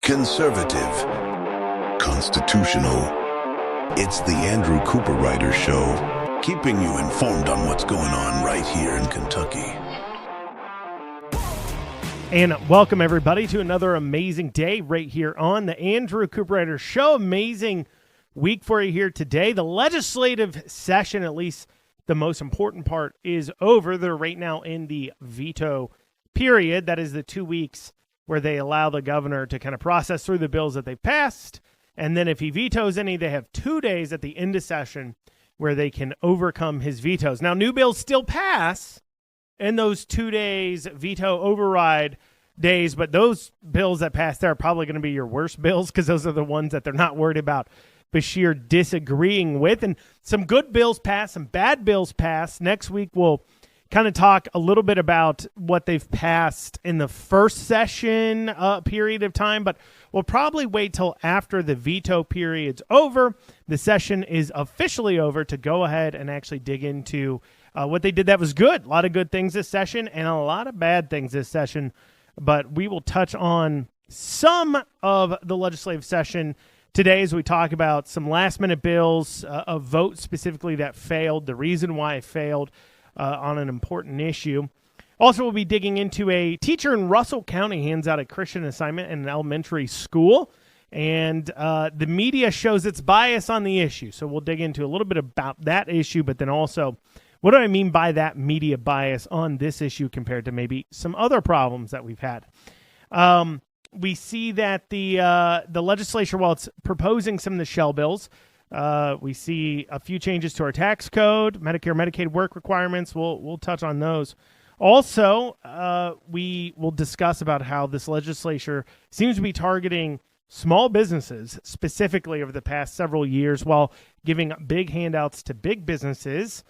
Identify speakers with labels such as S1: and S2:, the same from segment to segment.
S1: conservative, constitutional. It's the Andrew Cooperrider Show, keeping you informed on what's going on right here in Kentucky.
S2: And welcome, everybody, to another amazing day right here on the Andrew Cooperrider Show. Amazing week for you here today. The legislative session, at least the most important part, is over. They're right now in the veto period. That is the 2 weeks where they allow the governor to kind of process through the bills that they've passed. And then if he vetoes any, they have 2 days at the end of session where they can overcome his vetoes. Now, new bills still pass in those 2 days veto override days, but those bills that pass there are probably going to be your worst bills because those are the ones that they're not worried about Beshear disagreeing with. And some good bills pass, some bad bills pass. Next week we'll kind of talk a little bit about what they've passed in the first session period of time, but we'll probably wait till after the veto period's over, the session is officially over, to go ahead and actually dig into what they did that was good. A lot of good things this session and a lot of bad things this session, but we will touch on some of the legislative session today as we talk about some last-minute bills, a vote specifically that failed, the reason why it failed, on an important issue. Also, we'll be digging into a teacher in Russell County hands out a Christian assignment in an elementary school, and the media shows its bias on the issue. So we'll dig into a little bit about that issue, but then also, what do I mean by that media bias on this issue compared to maybe some other problems that we've had? We see that the legislature, while it's proposing some of the shell bills, we see a few changes to our tax code, Medicare, Medicaid work requirements. We'll touch on those. Also, we will discuss about how this legislature seems to be targeting small businesses specifically over the past several years while giving big handouts to big businesses.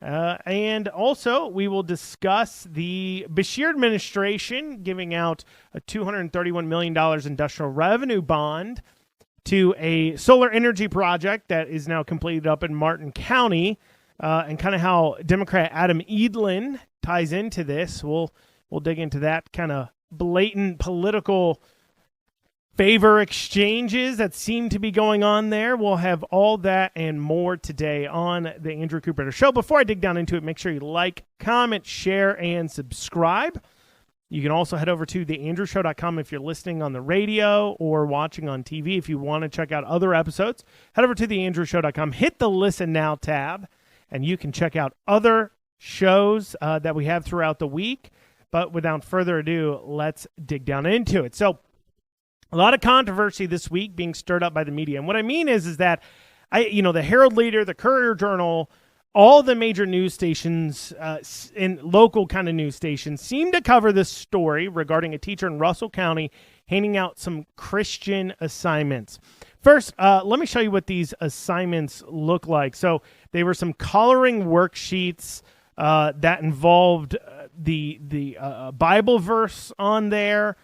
S2: And also, we will discuss the Beshear administration giving out a $231 million industrial revenue bond to a solar energy project that is now completed up in Martin County, and kind of how Democrat Adam Edlin ties into this. We'll dig into that kind of blatant political favor exchanges that seem to be going on there. We'll have all that and more today on the Andrew Cooperrider Show. Before I dig down into it, make sure you like, comment, share, and subscribe. You can also head over to theandrewshow.com if you're listening on the radio or watching on TV. If you want to check out other episodes, head over to theandrewshow.com, hit the Listen Now tab, and you can check out other shows that we have throughout the week. But without further ado, let's dig down into it. So, a lot of controversy this week being stirred up by the media. And what I mean is that, the Herald Leader, the Courier Journal, all the major news stations and local kind of news stations seem to cover this story regarding a teacher in Russell County handing out some Christian assignments. First, let me show you what these assignments look like. So they were some coloring worksheets that involved the Bible verse on there,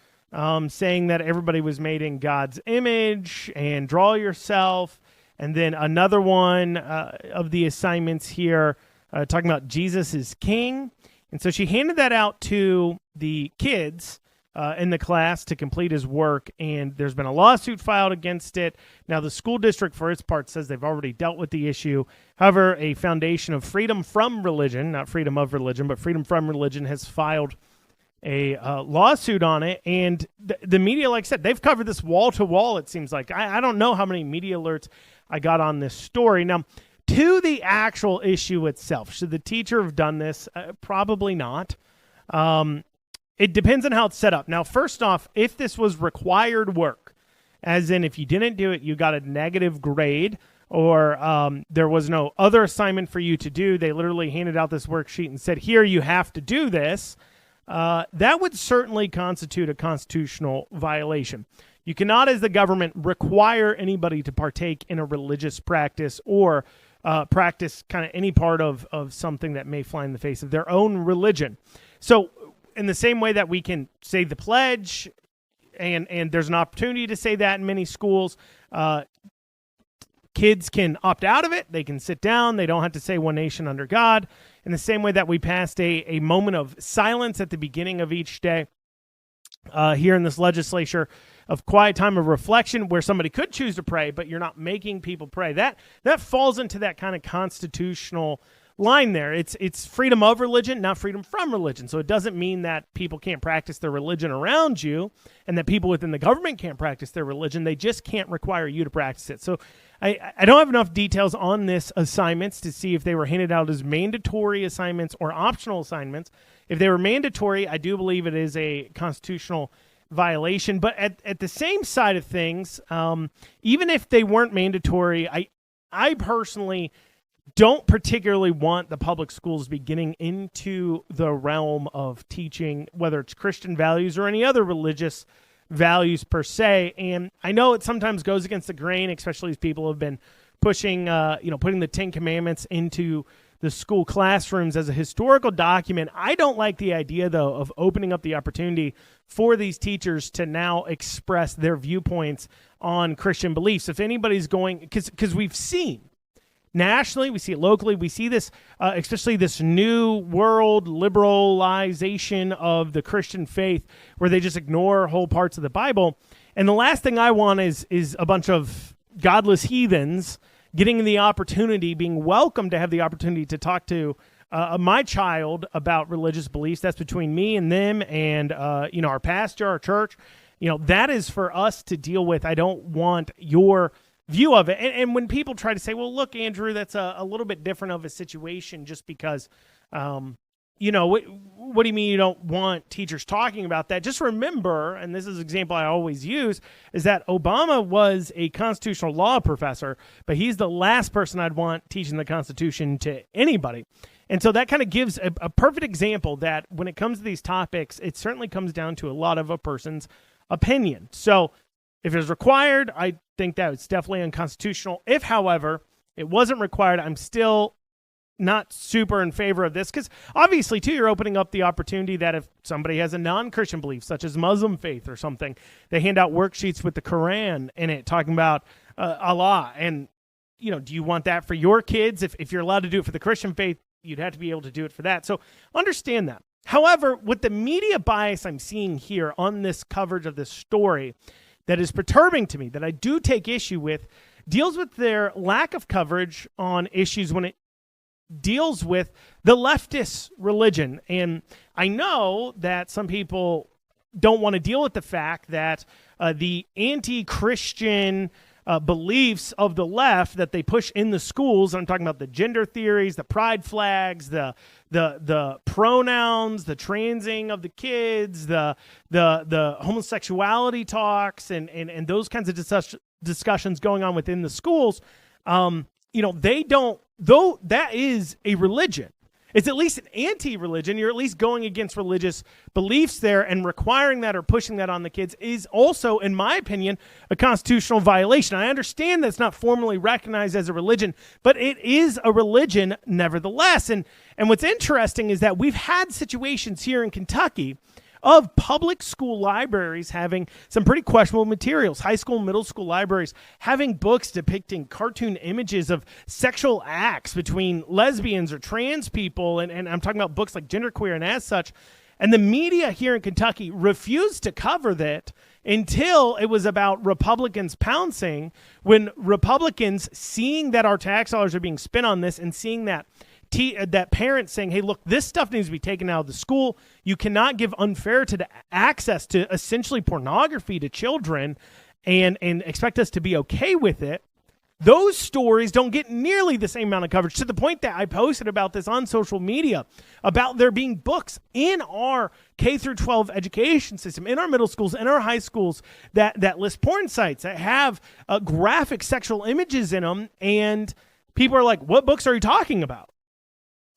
S2: saying that everybody was made in God's image and draw yourself. And then another one of the assignments here talking about Jesus is King. And so she handed that out to the kids in the class to complete his work, and there's been a lawsuit filed against it. Now, the school district, for its part, says they've already dealt with the issue. However, a foundation of freedom from religion, not freedom of religion, but freedom from religion, has filed a lawsuit on it, and the media, like I said, they've covered this wall to wall, it seems like. I don't know how many media alerts I got on this story. Now, to the actual issue itself, should the teacher have done this? Probably not. It depends on how it's set up. Now, first off, if this was required work, as in if you didn't do it, you got a negative grade, or there was no other assignment for you to do, they literally handed out this worksheet and said, here, you have to do this, that would certainly constitute a constitutional violation. You cannot, as the government, require anybody to partake in a religious practice or practice kind of any part of something that may fly in the face of their own religion. So in the same way that we can say the pledge, and there's an opportunity to say that in many schools, kids can opt out of it. They can sit down. They don't have to say one nation under God. In the same way that we passed a moment of silence at the beginning of each day here in this legislature, of quiet time of reflection where somebody could choose to pray, but you're not making people pray. That falls into that kind of constitutional line there. It's freedom of religion, not freedom from religion. So it doesn't mean that people can't practice their religion around you and that people within the government can't practice their religion. They just can't require you to practice it. So I don't have enough details on this assignments to see if they were handed out as mandatory assignments or optional assignments. If they were mandatory, I do believe it is a constitutional violation. But at the same side of things, even if they weren't mandatory, I personally don't particularly want the public schools to be getting into the realm of teaching, whether it's Christian values or any other religious values per se. And I know it sometimes goes against the grain, especially as people have been pushing, putting the 10 Commandments into the school classrooms as a historical document. I don't like the idea, though, of opening up the opportunity for these teachers to now express their viewpoints on Christian beliefs. If anybody's going, because we've seen nationally, we see it locally, we see this, especially this new world liberalization of the Christian faith where they just ignore whole parts of the Bible. And the last thing I want is a bunch of godless heathens getting the opportunity, being welcome to have the opportunity to talk to my child about religious beliefs. That's between me and them and, our pastor, our church. That is for us to deal with. I don't want your view of it. And when people try to say, well, look, Andrew, that's a little bit different of a situation just because, what do you mean you don't want teachers talking about that? Just remember, and this is an example I always use, is that Obama was a constitutional law professor, but he's the last person I'd want teaching the Constitution to anybody. And so that kind of gives a perfect example that when it comes to these topics, it certainly comes down to a lot of a person's opinion. So if it's required, I think that it's definitely unconstitutional. If, however, it wasn't required, I'm still not super in favor of this because obviously, too, you're opening up the opportunity that if somebody has a non-Christian belief, such as Muslim faith or something, they hand out worksheets with the Quran in it talking about Allah. And, do you want that for your kids? If you're allowed to do it for the Christian faith, you'd have to be able to do it for that. So understand that. However, with the media bias I'm seeing here on this coverage of this story, that is perturbing to me, that I do take issue with, deals with their lack of coverage on issues when it deals with the leftist religion. And I know that some people don't want to deal with the fact that the anti-Christian beliefs of the left that they push in the schools, I'm talking about the gender theories, the pride flags, the pronouns, the transing of the kids, the homosexuality talks, and those kinds of discussions going on within the schools. They don't, though that is a religion. It's at least an anti-religion. You're at least going against religious beliefs there, and requiring that or pushing that on the kids is also, in my opinion, a constitutional violation. I understand that's not formally recognized as a religion, but it is a religion nevertheless. And what's interesting is that we've had situations here in Kentucky of public school libraries having some pretty questionable materials, high school, middle school libraries having books depicting cartoon images of sexual acts between lesbians or trans people, and I'm talking about books like Genderqueer and as such. And the media here in Kentucky refused to cover that until it was about Republicans pouncing, when Republicans, seeing that our tax dollars are being spent on this and seeing that that parents saying, hey, look, this stuff needs to be taken out of the school. You cannot give unfair to access to essentially pornography to children and expect us to be okay with it. Those stories don't get nearly the same amount of coverage, to the point that I posted about this on social media, about there being books in our K through 12 education system, in our middle schools, in our high schools, that list porn sites, that have graphic sexual images in them. And people are like, what books are you talking about?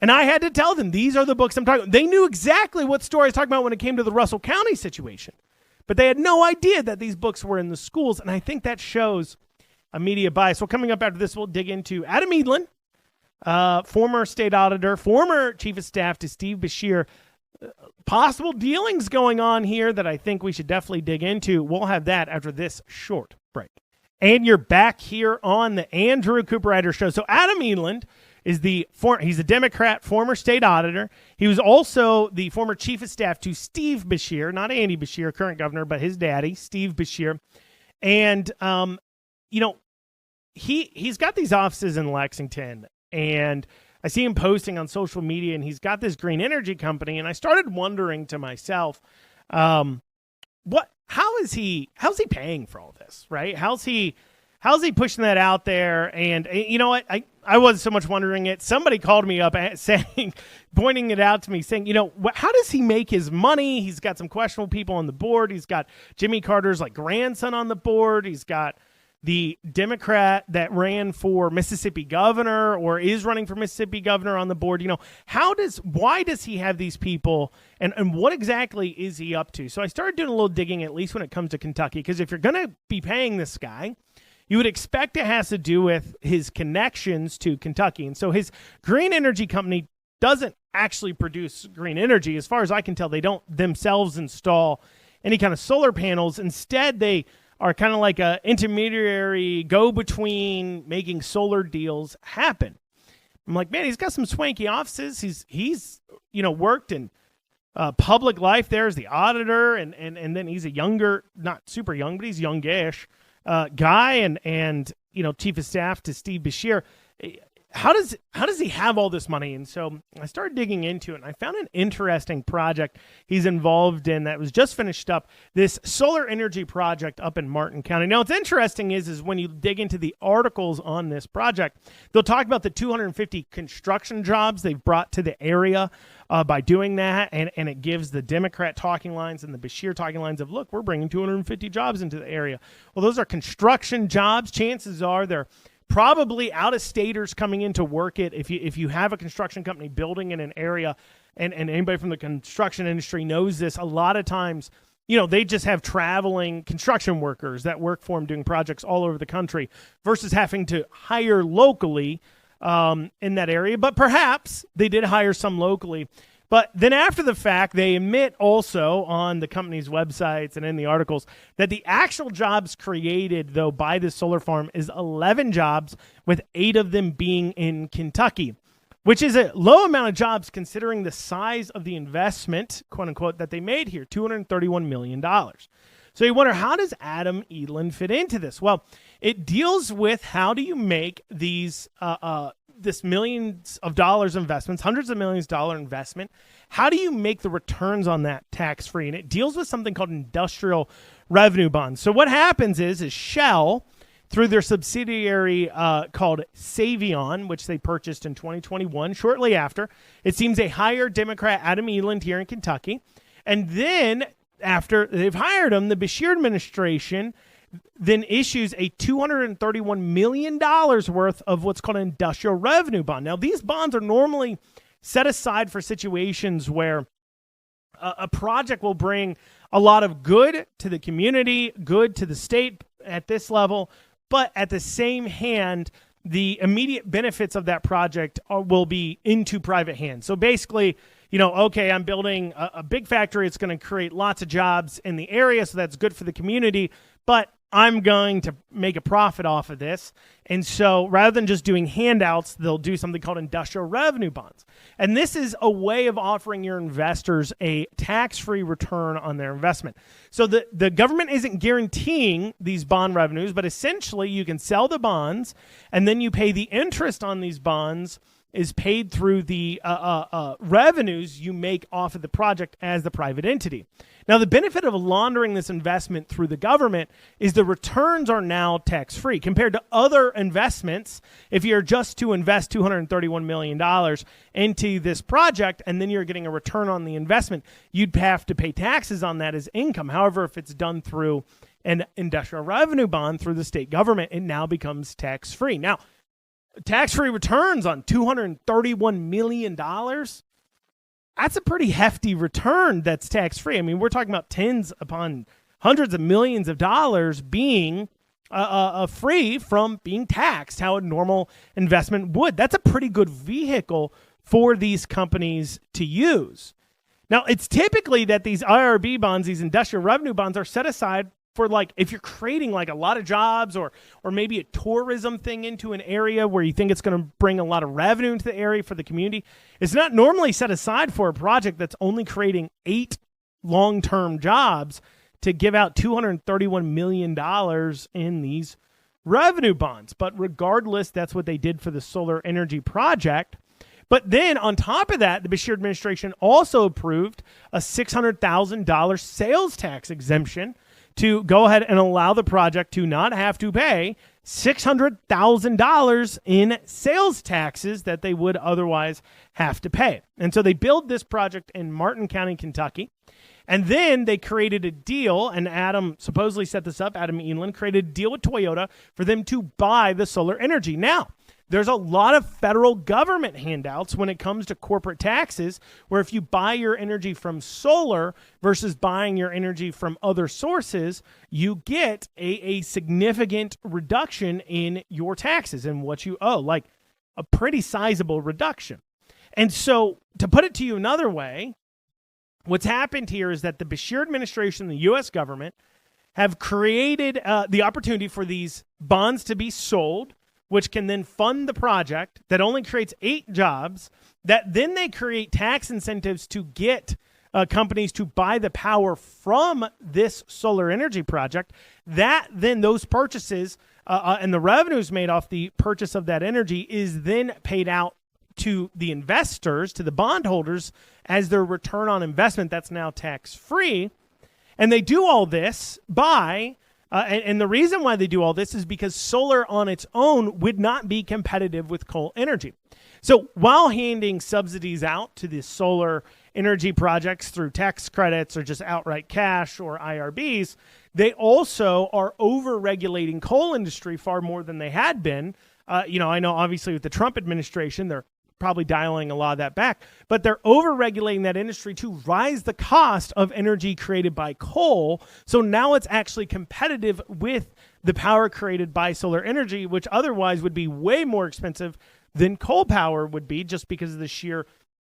S2: And I had to tell them, these are the books I'm talking about. They knew exactly what story I was talking about when it came to the Russell County situation, but they had no idea that these books were in the schools. And I think that shows a media bias. Well, coming up after this, we'll dig into Adam Edlin, former state auditor, former chief of staff to Steve Beshear. Possible dealings going on here that I think we should definitely dig into. We'll have that after this short break. And you're back here on the Andrew Cooperrider Show. So Adam Edlin he's a Democrat, former state auditor. He was also the former chief of staff to Steve Beshear, not Andy Beshear, current governor, but his daddy, Steve Beshear. And, he's got these offices in Lexington, and I see him posting on social media, and he's got this green energy company. And I started wondering to myself, how's he paying for all this, right? How's he pushing that out there? And you know what? I wasn't so much wondering it. Somebody called me up pointing it out to me, saying, how does he make his money? He's got some questionable people on the board. He's got Jimmy Carter's grandson on the board. He's got the Democrat that ran for Mississippi governor or is running for Mississippi governor on the board. Why does he have these people, and what exactly is he up to? So I started doing a little digging, at least when it comes to Kentucky, because if you're going to be paying this guy, you would expect it has to do with his connections to Kentucky. And so his green energy company doesn't actually produce green energy. As far as I can tell, they don't themselves install any kind of solar panels. Instead, they are kind of like an intermediary go-between making solar deals happen. I'm like, man, he's got some swanky offices. He's worked in public life there as the auditor, and then he's a younger, not super young, but he's youngish guy, and chief of staff to Steve Beshear. How does he have all this money? And so I started digging into it, and I found an interesting project he's involved in that was just finished up, this solar energy project up in Martin County. Now, what's interesting is when you dig into the articles on this project, they'll talk about the 250 construction jobs they've brought to the area by doing that, and it gives the Democrat talking lines and the Beshear talking lines of, look, we're bringing 250 jobs into the area. Well, those are construction jobs. Chances are they're probably out-of-staters coming in to work it. If you have a construction company building in an area, and anybody from the construction industry knows this, a lot of times, they just have traveling construction workers that work for them doing projects all over the country versus having to hire locally in that area. But perhaps they did hire some locally. But then after the fact, they admit also on the company's websites and in the articles that the actual jobs created, though, by this solar farm is 11 jobs, with 8 of them being in Kentucky, which is a low amount of jobs considering the size of the investment, quote unquote, that they made here, $231 million. So you wonder, how does Adam Edlin fit into this? Well, it deals with how do you make these this millions of dollars investments, hundreds of millions of dollar investment. How do you make the returns on that tax-free? And it deals with something called industrial revenue bonds. So what happens is Shell, through their subsidiary called Savion, which they purchased in 2021, shortly after, it seems they hired Democrat Adam Edlin here in Kentucky. And then after they've hired him, the Beshear administration then issues a $231 million worth of what's called an industrial revenue bond. Now, these bonds are normally set aside for situations where a project will bring a lot of good to the community, good to the state at this level, but at the same hand, the immediate benefits of that project will be into private hands. So basically, okay, I'm building a big factory. It's going to create lots of jobs in the area, so that's good for the community, but I'm going to make a profit off of this. And so rather than just doing handouts, they'll do something called industrial revenue bonds. And this is a way of offering your investors a tax-free return on their investment. So the government isn't guaranteeing these bond revenues, but essentially you can sell the bonds, and then you pay the interest on these bonds is paid through the revenues you make off of the project as the private entity. Now, the benefit of laundering this investment through the government is the returns are now tax-free compared to other investments. If you're just to invest $231 million into this project and then you're getting a return on the investment, you'd have to pay taxes on that as income. However, if it's done through an industrial revenue bond through the state government, it now becomes tax-free. Now, tax-free returns on $231 million, that's a pretty hefty return that's tax-free. I mean, we're talking about tens upon hundreds of millions of dollars being free from being taxed, how a normal investment would. That's a pretty good vehicle for these companies to use. Now, it's typically that these IRB bonds, these industrial revenue bonds, are set aside for like if you're creating like a lot of jobs or maybe a tourism thing into an area where you think it's going to bring a lot of revenue into the area for the community, it's not normally set aside for a project that's only creating 8 long-term jobs to give out $231 million in these revenue bonds. But regardless, that's what they did for the solar energy project. But then on top of that, the Beshear administration also approved a $600,000 sales tax exemption to go ahead and allow the project to not have to pay $600,000 in sales taxes that they would otherwise have to pay. And so they built this project in Martin County, Kentucky. And then they created a deal, and Adam supposedly set this up, Adam Elam created a deal with Toyota for them to buy the solar energy. Now, there's a lot of federal government handouts when it comes to corporate taxes, where if you buy your energy from solar versus buying your energy from other sources, you get a significant reduction in your taxes and what you owe, like a pretty sizable reduction. And so to put it to you another way, what's happened here is that the Beshear administration, the U.S. government, have created the opportunity for these bonds to be sold, which can then fund the project that only creates 8 jobs, that then they create tax incentives to get companies to buy the power from this solar energy project, that then those purchases and the revenues made off the purchase of that energy is then paid out to the investors, to the bondholders, as their return on investment that's now tax-free. And they do all this by... and the reason why they do all this is because solar on its own would not be competitive with coal energy. So while handing subsidies out to the solar energy projects through tax credits or just outright cash or IRBs, they also are over-regulating coal industry far more than they had been. I know obviously with the Trump administration, they're probably dialing a lot of that back, but they're over-regulating that industry to rise the cost of energy created by coal. So now it's actually competitive with the power created by solar energy, which otherwise would be way more expensive than coal power would be, just because of the sheer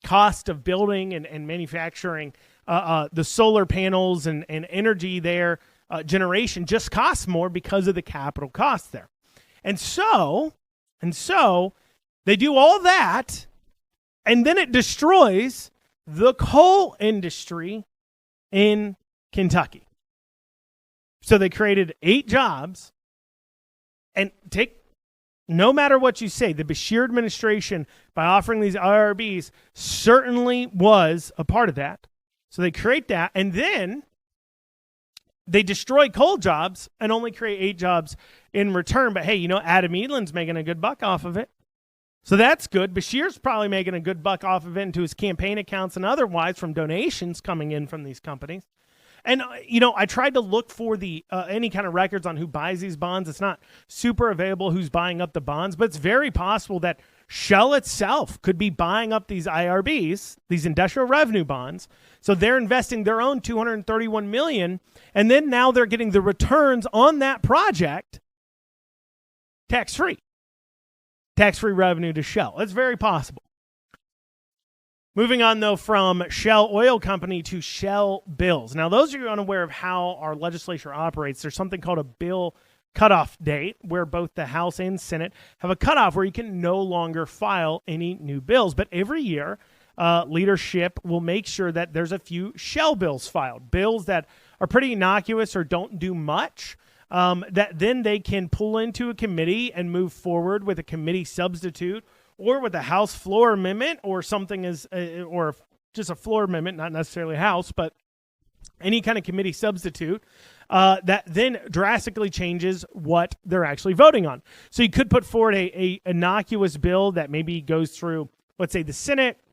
S2: cost of building and manufacturing the solar panels and energy there. Generation just costs more because of the capital costs there. And so they do all that, and then it destroys the coal industry in Kentucky. So they created 8 jobs, and no matter what you say, the Beshear administration, by offering these IRBs, certainly was a part of that. So they create that, and then they destroy coal jobs and only create 8 jobs in return. But hey, Adam Elam's making a good buck off of it. So that's good. Beshear's probably making a good buck off of it into his campaign accounts and otherwise from donations coming in from these companies. And, I tried to look for the any kind of records on who buys these bonds. It's not super available who's buying up the bonds, but it's very possible that Shell itself could be buying up these IRBs, these industrial revenue bonds. So they're investing their own $231 million, and then now they're getting the returns on that project tax-free. Tax-free revenue to Shell. That's very possible. Moving on, though, from Shell Oil Company to Shell bills. Now, those of you unaware of how our legislature operates, there's something called a bill cutoff date, where both the House and Senate have a cutoff where you can no longer file any new bills. But every year, leadership will make sure that there's a few Shell bills filed, bills that are pretty innocuous or don't do much, that then they can pull into a committee and move forward with a committee substitute or with a House floor amendment or something or just a floor amendment, not necessarily House, but any kind of committee substitute that then drastically changes what they're actually voting on. So you could put forward a innocuous bill that maybe goes through, let's say, the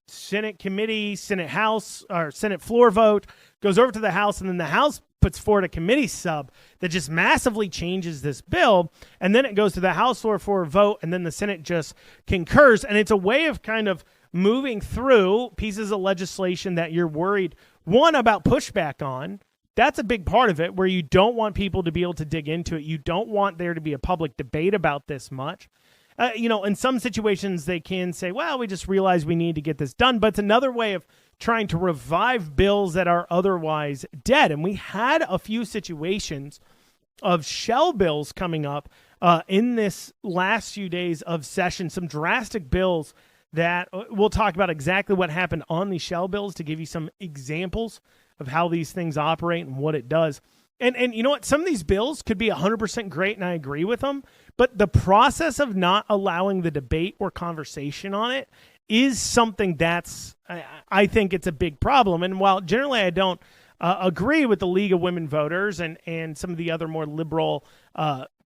S2: Senate committee, Senate House, or Senate floor vote, goes over to the House, and then the House puts forward a committee sub that just massively changes this bill, and then it goes to the House floor for a vote, and then the Senate just concurs. And it's a way of kind of moving through pieces of legislation that you're worried, one, about pushback on. That's a big part of it, where you don't want people to be able to dig into it. You don't want there to be a public debate about this much. In some situations, they can say, well, we just realized we need to get this done. But it's another way of trying to revive bills that are otherwise dead. And we had a few situations of shell bills coming up in this last few days of session, some drastic bills that we'll talk about exactly what happened on these shell bills to give you some examples of how these things operate and what it does. And you know what? Some of these bills could be 100% great, and I agree with them, but the process of not allowing the debate or conversation on it is something that's, I think it's a big problem. And while generally I don't agree with the League of Women Voters and some of the other more liberal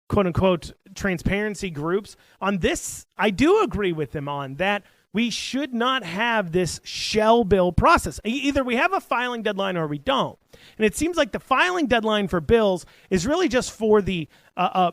S2: quote-unquote transparency groups, on this, I do agree with them on that. We should not have this shell bill process. Either we have a filing deadline or we don't. And it seems like the filing deadline for bills is really just for the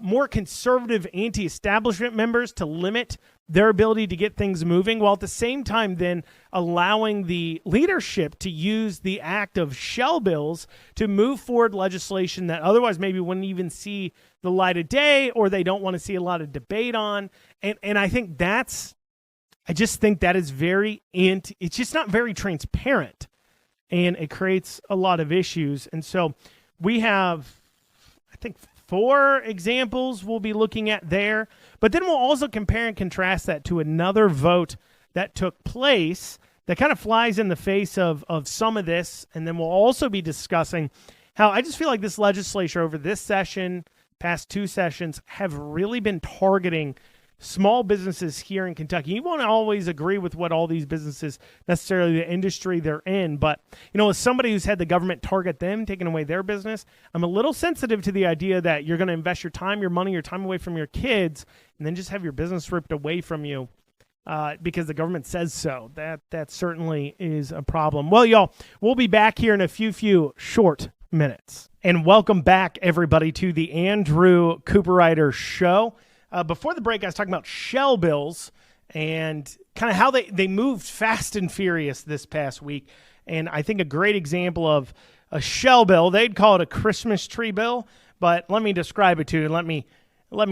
S2: more conservative anti-establishment members to limit their ability to get things moving, while at the same time then allowing the leadership to use the act of shell bills to move forward legislation that otherwise maybe wouldn't even see the light of day, or they don't want to see a lot of debate on. And I think I just think that is it's just not very transparent, and it creates a lot of issues. And so we have, I think, 4 examples we'll be looking at there, but then we'll also compare and contrast that to another vote that took place that kind of flies in the face of some of this. And then we'll also be discussing how I just feel like this legislature over this session, past 2 sessions, have really been targeting small businesses here in Kentucky. You won't always agree with what all these businesses, necessarily the industry they're in, but as somebody who's had the government target them, taking away their business, I'm a little sensitive to the idea that you're going to invest your time, your money, your time away from your kids, and then just have your business ripped away from you because the government says so. That certainly is a problem. Well, y'all, we'll be back here in a few short minutes. And welcome back, everybody, to the Andrew Cooperrider Show. Before the break, I was talking about shell bills and kind of how they moved fast and furious this past week. And I think a great example of a shell bill, they'd call it a Christmas tree bill, but let me describe it to you and let me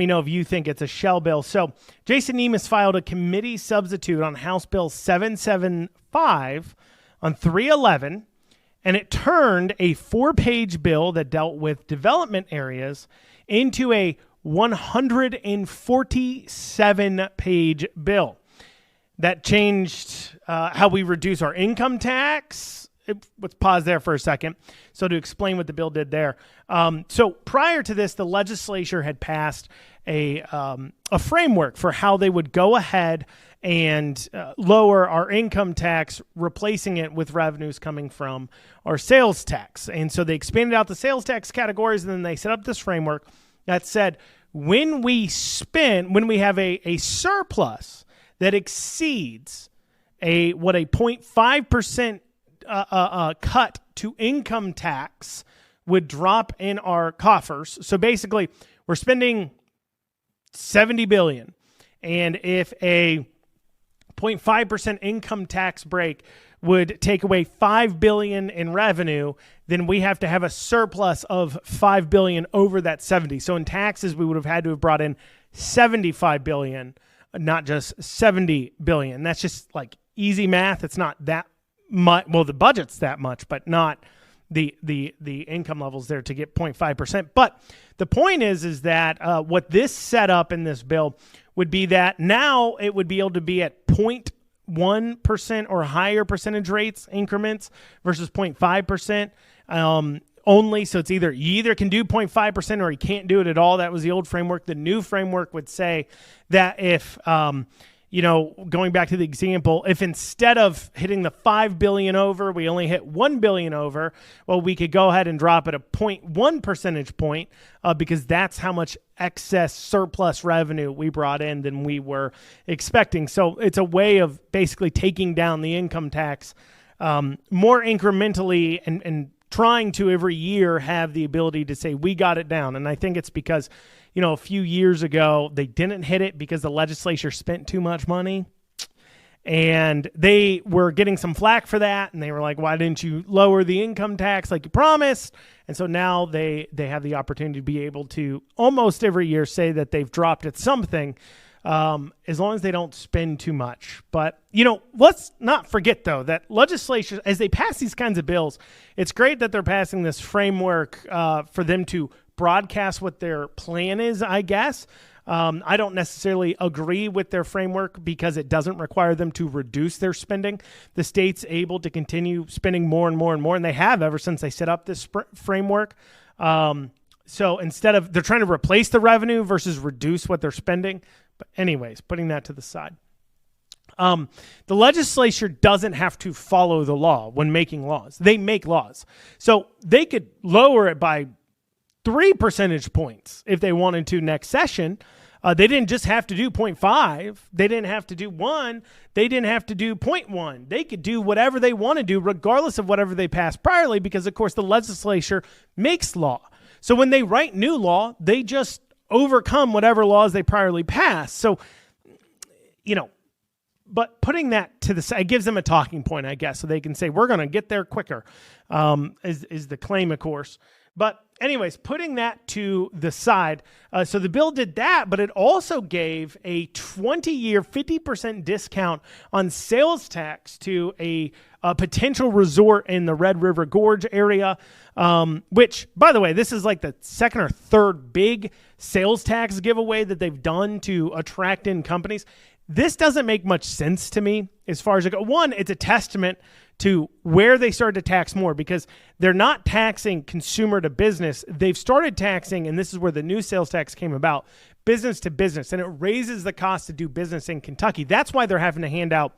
S2: know if you think it's a shell bill. So Jason Nemes filed a committee substitute on House Bill 775 on 3/11, and it turned a 4-page bill that dealt with development areas into a 147-page bill that changed how we reduce our income tax. Let's pause there for a second. So to explain what the bill did there. So prior to this, the legislature had passed a framework for how they would go ahead and lower our income tax, replacing it with revenues coming from our sales tax. And so they expanded out the sales tax categories, and then they set up this framework that said, when we have a surplus that exceeds what a 0.5% cut to income tax would drop in our coffers. So basically, we're spending $70 billion, and if a 0.5% income tax break would take away $5 billion in revenue, then we have to have a surplus of $5 billion over that 70. So in taxes, we would have had to have brought in $75 billion, not just $70 billion. That's just like easy math. It's not that much. Well, the budget's that much, but not the income levels there to get 0.5%. But the point is that what this set up in this bill would be that now it would be able to be at 0.1% or higher percentage rates increments versus 0.5% only. So it's you either can do 0.5% or you can't do it at all. That was the old framework. The new framework would say that if, going back to the example, if instead of hitting the $5 billion over, we only hit $1 billion over, well, we could go ahead and drop it a 0.1 percentage point because that's how much excess surplus revenue we brought in than we were expecting. So it's a way of basically taking down the income tax more incrementally and trying to every year have the ability to say we got it down. And I think it's because, a few years ago, they didn't hit it because the legislature spent too much money. And they were getting some flack for that. And they were like, why didn't you lower the income tax like you promised? And so now they have the opportunity to be able to almost every year say that they've dropped at something as long as they don't spend too much. But, let's not forget, though, that legislatures, as they pass these kinds of bills, it's great that they're passing this framework for them to broadcast what their plan is, I guess. I don't necessarily agree with their framework because it doesn't require them to reduce their spending. The state's able to continue spending more and more and more, and they have ever since they set up this framework. So instead of, they're trying to replace the revenue versus reduce what they're spending. But anyways, putting that to the side. The legislature doesn't have to follow the law when making laws. They make laws. So they could lower it by 3 percentage points if they wanted to next session. They didn't just have to do 0.5. They didn't have to do 1. They didn't have to do 0.1. They could do whatever they want to do regardless of whatever they passed priorly because, of course, the legislature makes law. So when they write new law, they just overcome whatever laws they priorly passed. So, but putting that to the side, it gives them a talking point, I guess, so they can say, we're going to get there quicker, is the claim, of course. But anyways, putting that to the side, so the bill did that, but it also gave a 20-year 50% discount on sales tax to a potential resort in the Red River Gorge area, which, by the way, this is like the second or third big sales tax giveaway that they've done to attract in companies. This doesn't make much sense to me as far as it goes. One, it's a testament to where they started to tax more because they're not taxing consumer to business. They've started taxing, and this is where the new sales tax came about, business to business, and it raises the cost to do business in Kentucky. That's why they're having to hand out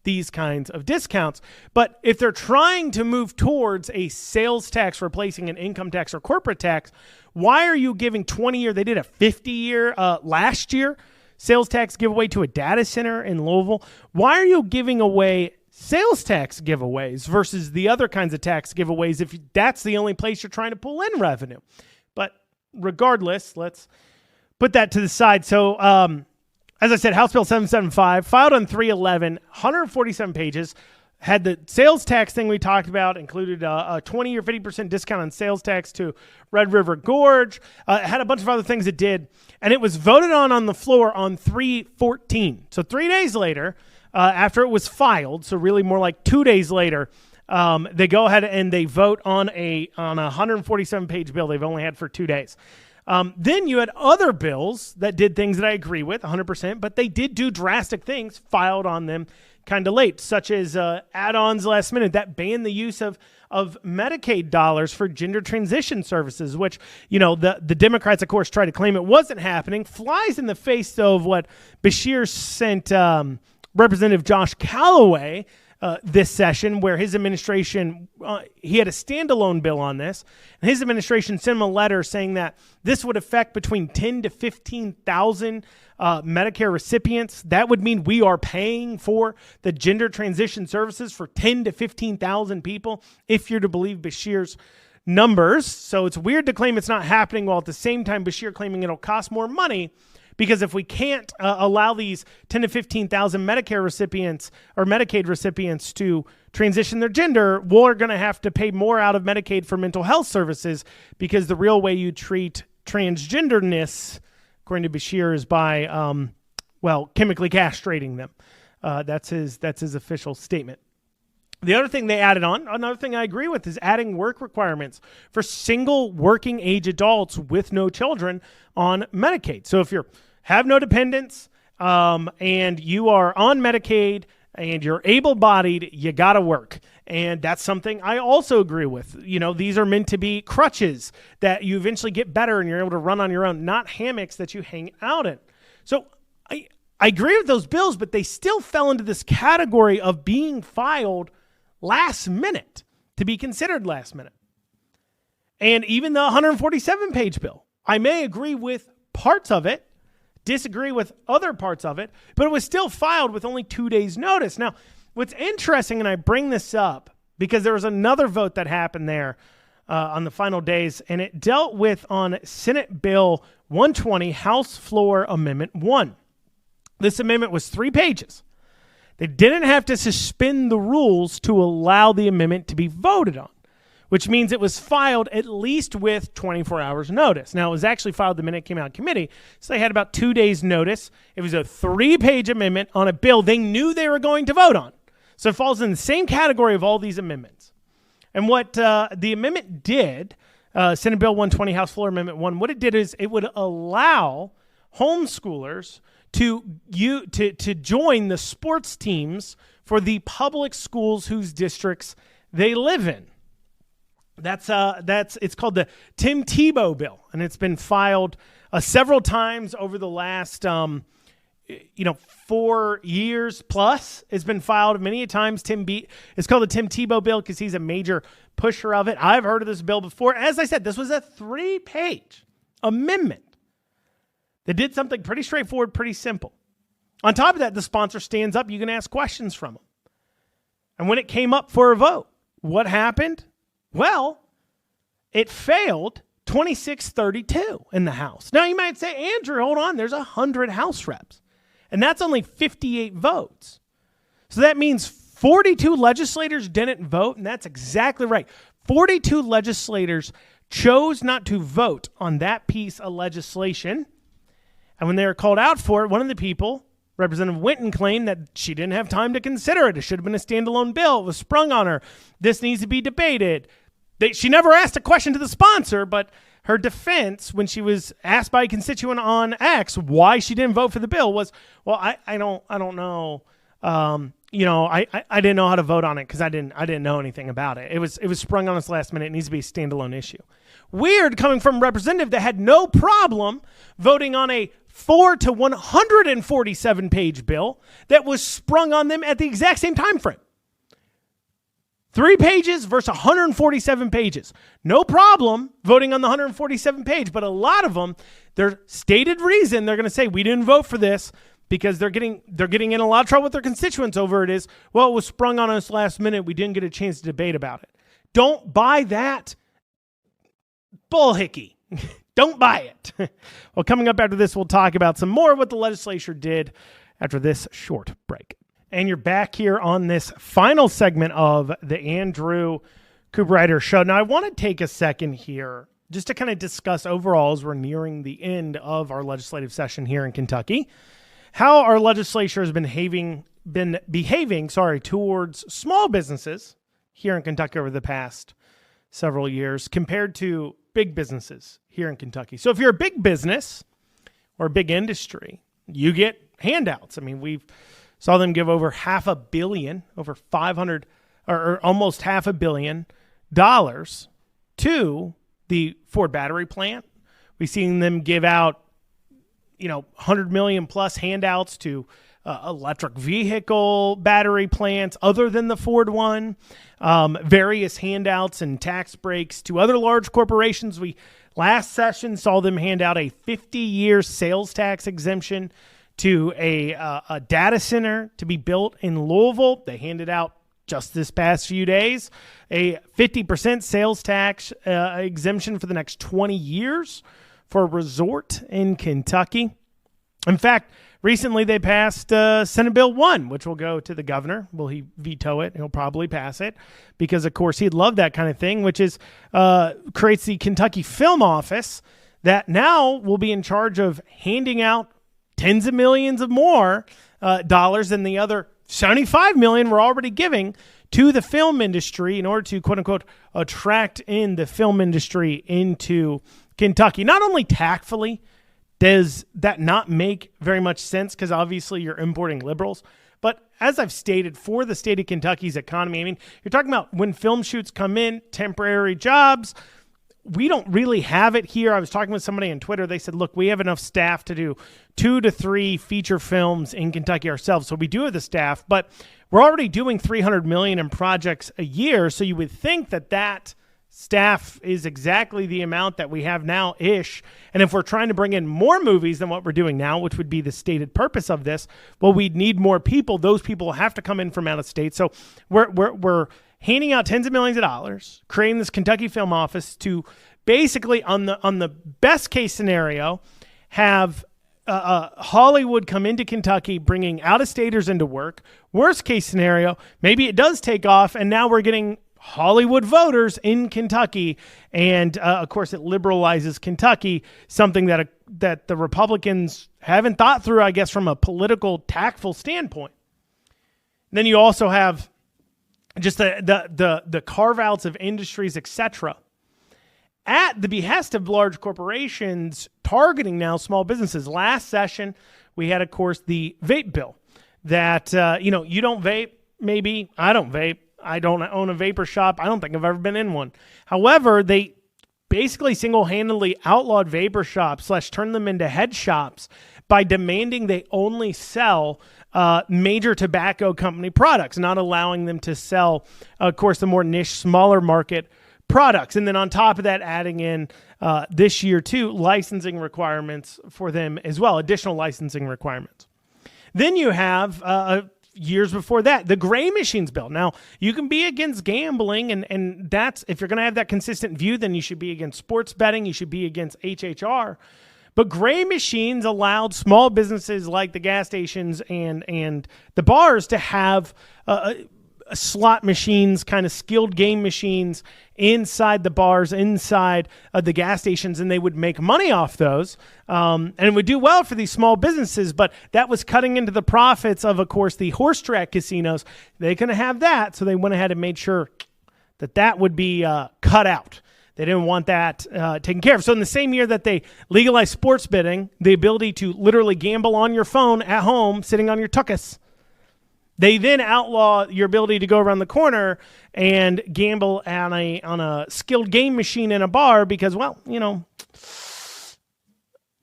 S2: these kinds of discounts. But if they're trying to move towards a sales tax replacing an income tax or corporate tax, why are you giving 20-year? They did a 50-year last year sales tax giveaway to a data center in Louisville. Why are you giving away sales tax giveaways versus the other kinds of tax giveaways if that's the only place you're trying to pull in revenue? But regardless, let's put that to the side. So, as I said, House Bill 775, filed on 3/11, 147 pages, had the sales tax thing we talked about, included a 20 or 50% discount on sales tax to Red River Gorge. It had a bunch of other things it did, and it was voted on the floor on 3/14. So 3 days later, after it was filed, so really more like 2 days later, they go ahead and they vote on a 147-page bill they've only had for 2 days. Then you had other bills that did things that I agree with 100%, but they did do drastic things filed on them kind of late, such as add-ons last minute that banned the use of Medicaid dollars for gender transition services, which, the Democrats, of course, try to claim it wasn't happening, flies in the face, though, of what Beshear sent Representative Josh Callaway this session, where his administration, he had a standalone bill on this, and his administration sent him a letter saying that this would affect between 10 to 15,000 Medicare recipients. That would mean we are paying for the gender transition services for 10 to 15,000 people, if you're to believe Beshear's numbers. So it's weird to claim it's not happening while at the same time Beshear claiming it'll cost more money. Because if we can't allow these 10 to 15,000 Medicare recipients or Medicaid recipients to transition their gender, we're going to have to pay more out of Medicaid for mental health services, because the real way you treat transgenderness, according to Beshear, is by, chemically castrating them. That's his official statement. The other thing they added on, another thing I agree with, is adding work requirements for single working age adults with no children on Medicaid. So if you have no dependents and you are on Medicaid and you're able-bodied, you got to work. And that's something I also agree with. These are meant to be crutches that you eventually get better and you're able to run on your own, not hammocks that you hang out in. So I agree with those bills, but they still fell into this category of being filed last minute, to be considered last minute. And even the 147-page bill, I may agree with parts of it, disagree with other parts of it, but it was still filed with only 2 days' notice. Now, what's interesting, and I bring this up because there was another vote that happened there on the final days, and it dealt with on Senate Bill 120, House Floor Amendment 1. This amendment was 3 pages. They didn't have to suspend the rules to allow the amendment to be voted on, which means it was filed at least with 24 hours notice. Now, it was actually filed the minute it came out of committee, so they had about 2 days notice. It was a 3-page amendment on a bill they knew they were going to vote on. So it falls in the same category of all these amendments. And what the amendment did, Senate Bill 120, House Floor Amendment 1, what it did is it would allow homeschoolers to join the sports teams for the public schools whose districts they live in. It's called the Tim Tebow bill, and it's been filed several times over the last 4 years plus. It's been filed many a times. It's called the Tim Tebow bill because he's a major pusher of it. I've heard of this bill before. As I said, this was a 3-page amendment that did something pretty straightforward, pretty simple. On top of that, the sponsor stands up. You can ask questions from him. And when it came up for a vote, what happened? Well, it failed 26-32 in the House. Now, you might say, Andrew, hold on. There's 100 House reps. And that's only 58 votes. So that means 42 legislators didn't vote, and that's exactly right. 42 legislators chose not to vote on that piece of legislation. And when they were called out for it, one of the people, Representative Winton, claimed that she didn't have time to consider it. It should have been a standalone bill. It was sprung on her. This needs to be debated. She never asked a question to the sponsor, but her defense when she was asked by a constituent on X why she didn't vote for the bill was, well, I don't know. I didn't know how to vote on it because I didn't know anything about it. It was sprung on us last minute. It needs to be a standalone issue. Weird coming from a representative that had no problem voting on a 4 to 147 page bill that was sprung on them at the exact same time frame. 3 pages versus 147 pages. No problem voting on the 147 page, but a lot of them, their stated reason they're going to say we didn't vote for this because they're getting in a lot of trouble with their constituents over it is, well, it was sprung on us last minute. We didn't get a chance to debate about it. Don't buy that bullhickey. Don't buy it. Well, coming up after this, we'll talk about some more of what the legislature did after this short break. And you're back here on this final segment of the Andrew Cooperrider Show. Now, I want to take a second here just to kind of discuss overall as we're nearing the end of our legislative session here in Kentucky, how our legislature has been behaving towards small businesses here in Kentucky over the past several years compared to big businesses here in Kentucky. So if you're a big business or a big industry, you get handouts. I mean, we've saw them give over $500 million, over 500 or almost $500 million to the Ford battery plant. We've seen them give out, $100 million plus handouts to electric vehicle battery plants other than the Ford one, various handouts and tax breaks to other large corporations. We last session saw them hand out a 50-year sales tax exemption to a data center to be built in Louisville. They handed out just this past few days a 50% sales tax exemption for the next 20 years for a resort in Kentucky. In fact, recently they passed Senate Bill 1, which will go to the governor. Will he veto it? He'll probably pass it because, of course, he'd love that kind of thing, which is creates the Kentucky Film Office that now will be in charge of handing out tens of millions of more dollars than the other $75 million we're already giving to the film industry in order to, quote unquote, attract in the film industry into Kentucky. Not only tactfully does that not make very much sense because obviously you're importing liberals, but as I've stated, for the state of Kentucky's economy, I mean, you're talking about when film shoots come in, temporary jobs. We don't really have it here. I was talking with somebody on Twitter. They said, look, we have enough staff to do 2 to 3 feature films in Kentucky ourselves. So we do have the staff, but we're already doing $300 million in projects a year. So you would think that staff is exactly the amount that we have now-ish. And if we're trying to bring in more movies than what we're doing now, which would be the stated purpose of this, well, we'd need more people. Those people have to come in from out of state. So we're handing out tens of millions of dollars, creating this Kentucky Film Office to basically, on the best case scenario, have Hollywood come into Kentucky, bringing out-of-staters into work. Worst case scenario, maybe it does take off, and now we're getting Hollywood voters in Kentucky, and of course, it liberalizes Kentucky, something that the Republicans haven't thought through, I guess, from a political, tactful standpoint. And then you also have just the carve-outs of industries, etc. at the behest of large corporations targeting now small businesses. Last session, we had, of course, the vape bill that, you don't vape, maybe. I don't vape. I don't own a vapor shop. I don't think I've ever been in one. However, they basically single-handedly outlawed vapor shops / turned them into head shops by demanding they only sell major tobacco company products, not allowing them to sell, of course, the more niche, smaller market products. And then on top of that, adding in this year, too, licensing requirements for them as well, additional licensing requirements. Then you have years before that, the gray machines bill. Now, you can be against gambling, and that's, if you're going to have that consistent view, then you should be against sports betting, you should be against HHR. But gray machines allowed small businesses like the gas stations and the bars to have slot machines, kind of skilled game machines inside the bars, inside the gas stations, and they would make money off those. And it would do well for these small businesses, but that was cutting into the profits of course, the horse track casinos. They couldn't have that, so they went ahead and made sure that would be cut out. They didn't want that taken care of. So in the same year that they legalized sports betting, the ability to literally gamble on your phone at home, sitting on your tuchus, they then outlaw your ability to go around the corner and gamble on a skilled game machine in a bar because, well,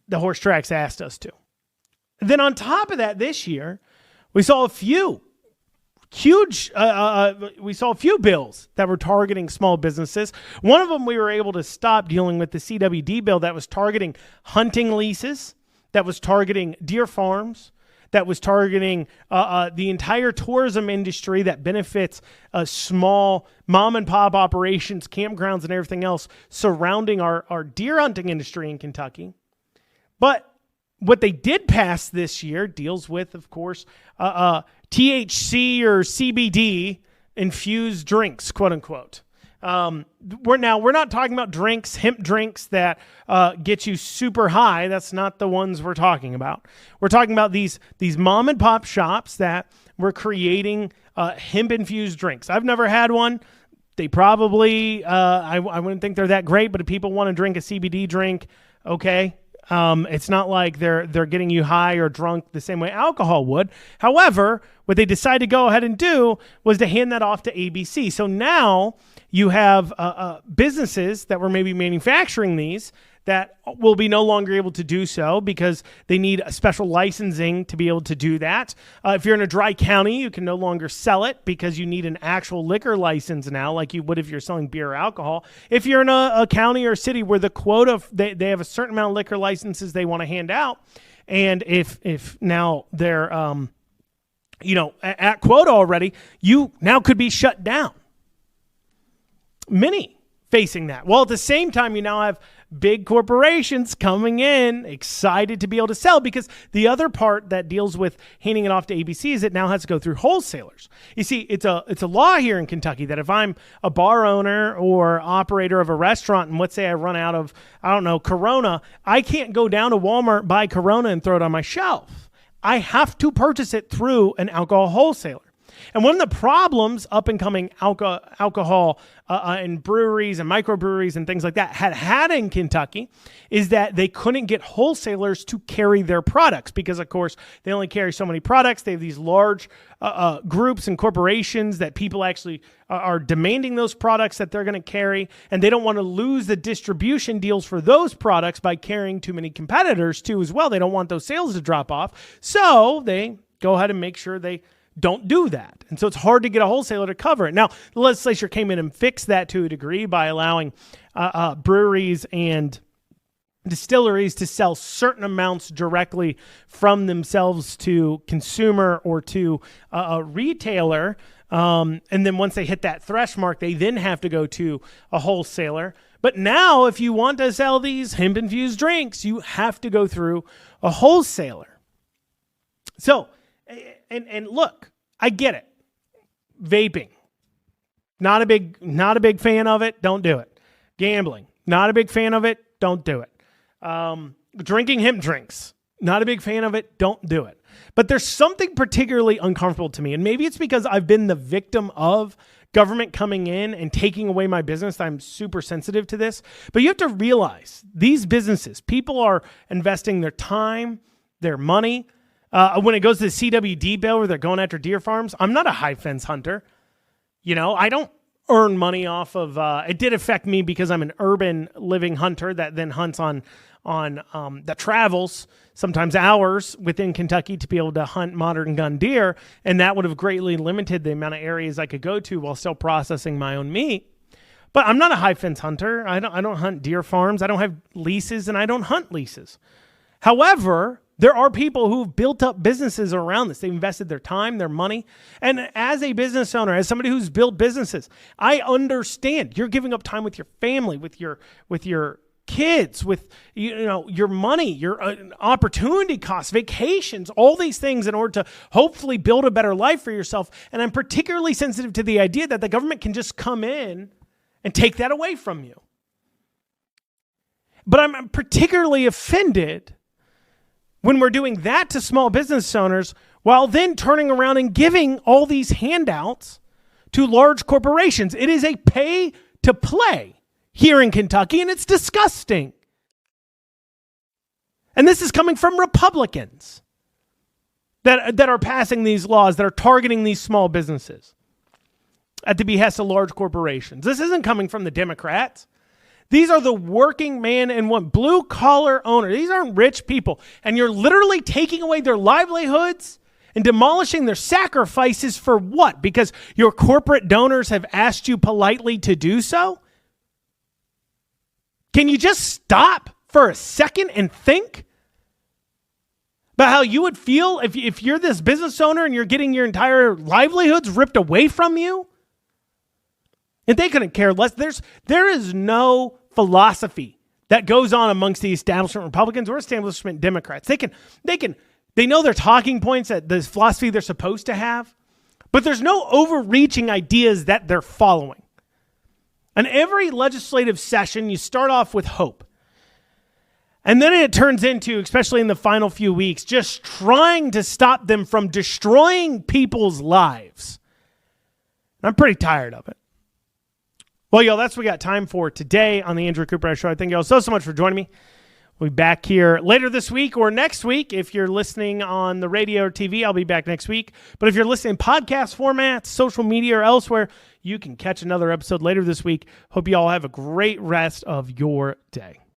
S2: the horse tracks asked us to. Then on top of that, this year, we saw a few bills that were targeting small businesses. One of them we were able to stop dealing with, the CWD bill that was targeting hunting leases, that was targeting deer farms, that was targeting the entire tourism industry that benefits small mom and pop operations, campgrounds, and everything else surrounding our deer hunting industry in Kentucky. But what they did pass this year deals with, of course, THC or CBD infused drinks, quote unquote. We're not talking about drinks, hemp drinks that get you super high. That's not the ones we're talking about. We're talking about these mom and pop shops that were creating hemp infused drinks. I've never had one. They probably, I wouldn't think they're that great, but if people want to drink a CBD drink, okay. It's not like they're getting you high or drunk the same way alcohol would. However, what they decided to go ahead and do was to hand that off to ABC. So now you have businesses that were maybe manufacturing these that will be no longer able to do so because they need a special licensing to be able to do that. If you're in a dry county, you can no longer sell it because you need an actual liquor license now, like you would if you're selling beer or alcohol. If you're in a county or city where the quota, they have a certain amount of liquor licenses they want to hand out, and if now they're at quota already, you now could be shut down. Many facing that. Well, at the same time, you now have big corporations coming in, excited to be able to sell, because the other part that deals with handing it off to ABC is it now has to go through wholesalers. You see, it's a law here in Kentucky that if I'm a bar owner or operator of a restaurant, and let's say I run out of, Corona, I can't go down to Walmart, buy Corona, and throw it on my shelf. I have to purchase it through an alcohol wholesaler. And one of the problems up-and-coming alcohol and breweries and microbreweries and things like that had in Kentucky is that they couldn't get wholesalers to carry their products because, of course, they only carry so many products. They have these large groups and corporations that people actually are demanding those products that they're going to carry, and they don't want to lose the distribution deals for those products by carrying too many competitors, too, as well. They don't want those sales to drop off. So they go ahead and make sure they don't do that. And so it's hard to get a wholesaler to cover it. Now, the legislature came in and fixed that to a degree by allowing breweries and distilleries to sell certain amounts directly from themselves to consumer or to a retailer. And then once they hit that threshold mark, they then have to go to a wholesaler. But now, if you want to sell these hemp-infused drinks, you have to go through a wholesaler. So, and look, I get it. Vaping, not a big fan of it. Don't do it. Gambling, not a big fan of it. Don't do it. Drinking hemp drinks, not a big fan of it. Don't do it. But there's something particularly uncomfortable to me. And maybe it's because I've been the victim of government coming in and taking away my business. I'm super sensitive to this. But you have to realize these businesses, people are investing their time, their money. When it goes to the CWD bill where they're going after deer farms, I'm not a high fence hunter. I don't earn money off of, it did affect me because I'm an urban living hunter that then hunts on that travels sometimes hours within Kentucky to be able to hunt modern gun deer. And that would have greatly limited the amount of areas I could go to while still processing my own meat. But I'm not a high fence hunter. I don't hunt deer farms. I don't have leases and I don't hunt leases. However, there are people who've built up businesses around this. They've invested their time, their money. And as a business owner, as somebody who's built businesses, I understand you're giving up time with your family, with your kids, with your money, your opportunity costs, vacations, all these things in order to hopefully build a better life for yourself. And I'm particularly sensitive to the idea that the government can just come in and take that away from you. But I'm particularly offended when we're doing that to small business owners while then turning around and giving all these handouts to large corporations. It is a pay to play here in Kentucky, and it's disgusting. And this is coming from Republicans that are passing these laws that are targeting these small businesses at the behest of large corporations. This isn't coming from the Democrats. These are the working man and woman, blue-collar owners. These aren't rich people. And you're literally taking away their livelihoods and demolishing their sacrifices for what? Because your corporate donors have asked you politely to do so? Can you just stop for a second and think about how you would feel if you're this business owner and you're getting your entire livelihoods ripped away from you? And they couldn't care less. There is no philosophy that goes on amongst the establishment Republicans or establishment Democrats. They know their talking points, that the philosophy they're supposed to have, but there's no overreaching ideas that they're following. And every legislative session, you start off with hope. And then it turns into, especially in the final few weeks, just trying to stop them from destroying people's lives. I'm pretty tired of it. Well, y'all, that's what we got time for today on the Andrew Cooperrider Show. I thank y'all so much for joining me. We'll be back here later this week or next week. If you're listening on the radio or TV, I'll be back next week. But if you're listening in podcast formats, social media, or elsewhere, you can catch another episode later this week. Hope you all have a great rest of your day.